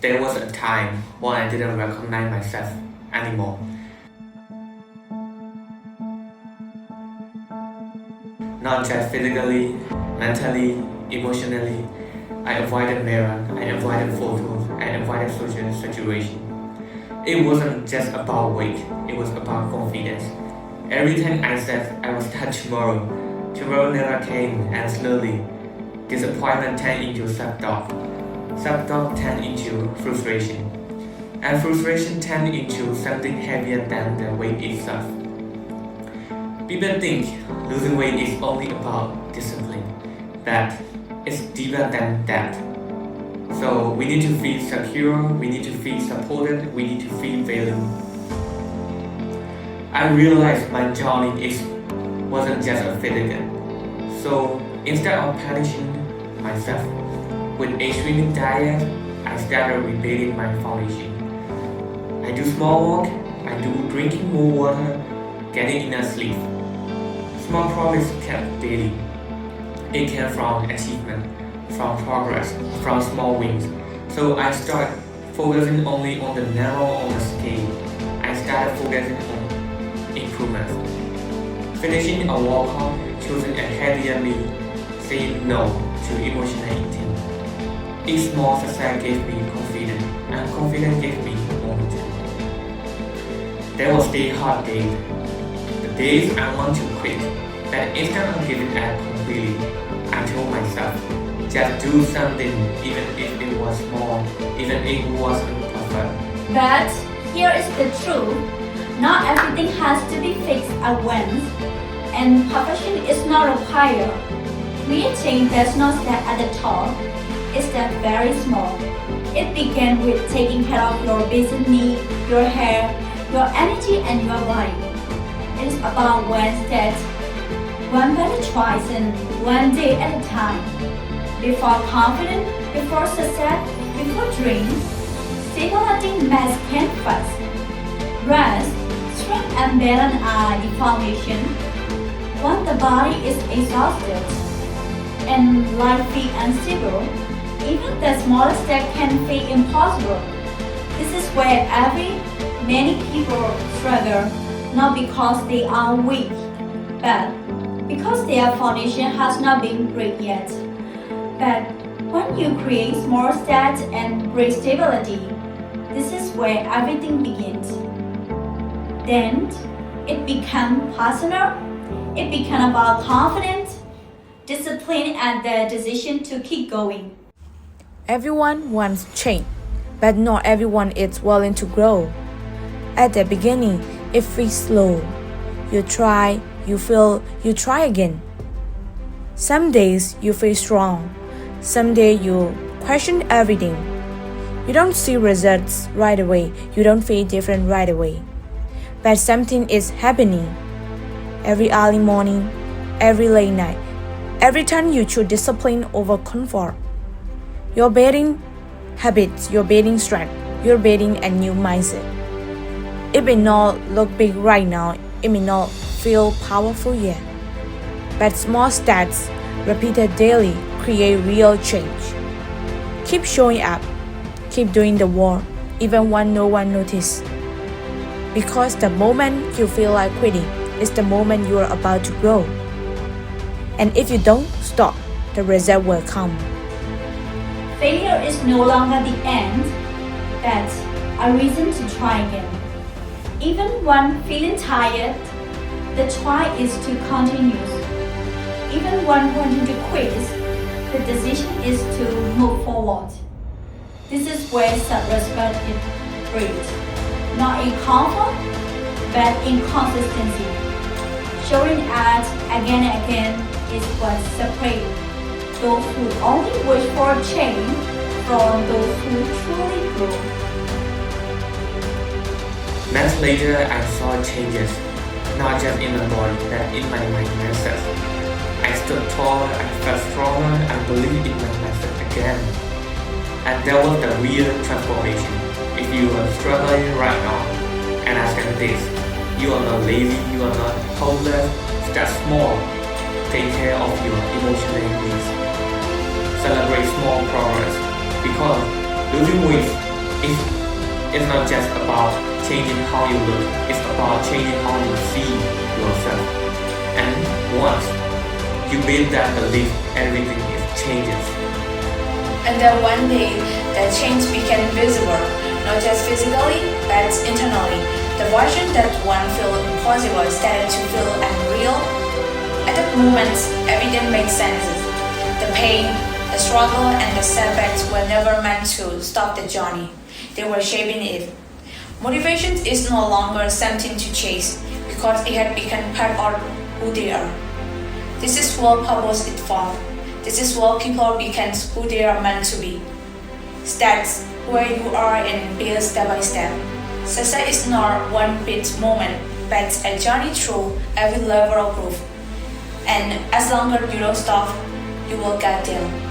there was a time when I didn't recognize myself anymore. Not just physically, mentally, emotionally. I avoided mirror, I avoided photos, I avoided social situations. It wasn't just about weight, it was about confidence. Every time I said I was done tomorrow, tomorrow never came, and slowly, disappointment turned into self-doubt. Self-doubt turned into frustration. And frustration turned into something heavier than the weight itself. People think losing weight is only about discipline, but it's deeper than that. So we need to feel secure, we need to feel supported, we need to feel valued. I realized my journey wasn't just a failure. So instead of punishing myself with extreme diet, I started rebuilding my foundation. I do small walk, I do drinking more water, getting enough sleep. Small progress kept daily. It came from achievement, from progress, from small wins. So I started focusing only on the narrow on the scale. I started focusing on improvements. Finishing a workout, choosing a healthier meal, saying no to emotional eating. Each small success gave me confidence, and confidence gave me momentum. There was the hard days, the days I want to quit, but instead of giving up completely, I told myself, just do something, even if it was small, even if it wasn't perfect. But here is the truth. Not everything has to be fixed at once, and perfection is not required. Creating does not start at the top, it starts very small. It begins with taking care of your basic needs, your hair, your energy, and your body. It is about one step, one better choice, and one day at a time. Before confidence, before success, before dreams, stability must come first. Rest, strength, and balance are the foundation. When the body is exhausted and life feels unstable, even the smallest step can feel impossible. This is where many people struggle, not because they are weak, but because their foundation has not been built yet. But when you create small steps and bring stability, this is where everything begins. Then it becomes personal, it becomes about confidence, discipline, and the decision to keep going. Everyone wants change, but not everyone is willing to grow. At the beginning, it feels slow. You try, you fail, you try again. Some days you feel strong. Some days you question everything. You don't see results right away. You don't feel different right away. But something is happening. Every early morning, every late night, every time you choose discipline over comfort. You're building habits, you're building strength, you're building a new mindset. It may not look big right now, it may not feel powerful yet. But small steps, repeated daily, create real change. Keep showing up, keep doing the work, even when no one notices. Because the moment you feel like quitting is the moment you are about to grow. And if you don't stop, the result will come. Failure is no longer the end, but a reason to try again. Even when feeling tired, the try is to continue. Even when wanting to quit, the decision is to move forward. This is where self-respect is built, not in comfort, but in consistency. Showing up again and again is what separates those who only wish for change from those who truly grow. Months later, I saw changes, not just in my body, but in my mindset. I stood taller, I felt stronger, and believed in my method again. And that was the real transformation. If you are struggling right now, and I said this, you are not lazy, you are not hopeless, start small. Take care of your emotional needs. Celebrate small progress, because losing weight It's not just about changing how you look, it's about changing how you see yourself. And once you build that belief, everything changes. And then one day, that change became visible, not just physically, but internally. The version that one felt impossible started to feel unreal. At that moment, everything made sense. The pain, the struggle, and the setbacks were never meant to stop the journey. They were shaping it. Motivation is no longer something to chase because it had become part of who they are. This is where purpose is formed. This is where people become who they are meant to be. That's where you are and build step by step. Success is not one big moment, but a journey through every level of growth. And as long as you don't stop, you will get there.